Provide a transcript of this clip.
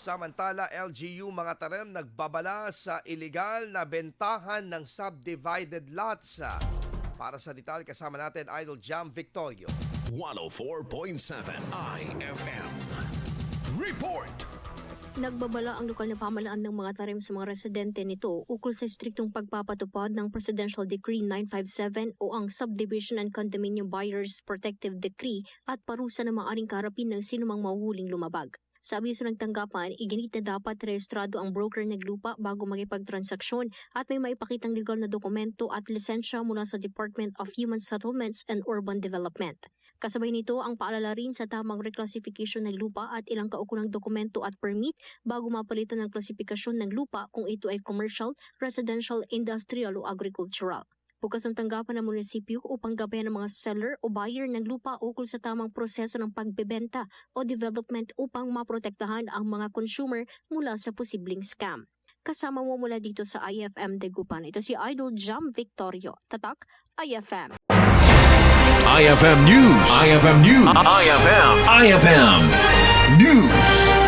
Samantala, LGU Mangatarem nagbabala sa ilegal na bentahan ng subdivided lots. Para sa detalye, kasama natin Idol Jam Victorio. 104.7 IFM. Report! Nagbabala ang lokal na pamahalaan ng mga tarim sa mga residente nito ukol sa striktong pagpapatupad ng Presidential Decree 957 o ang Subdivision and Condominium Buyers Protective Decree at parusa na maaaring kaharapin ng sinumang mahuhuling lumabag. Sa abiso ng tanggapan, iginiit na dapat rehistrado ang broker ng lupa bago makipag transaksyon at may maipakitang legal na dokumento at lisensya mula sa Department of Human Settlements and Urban Development. Kasabay nito ang paalala rin sa tamang reclassification ng lupa at ilang kaukulang dokumento at permit bago mapalitan ng klasifikasyon ng lupa kung ito ay commercial, residential, industrial o agricultural. Bukas ang tanggapan ng munisipyo upang gabayan ng mga seller o buyer ng lupa ukol sa tamang proseso ng pagbebenta o development upang maprotektahan ang mga consumer mula sa posibleng scam. Kasama mo mula dito sa IFM Dagupan. Ito si Idol Jam Victorio. Tatak, IFM. IFM News. IFM News. IFM News.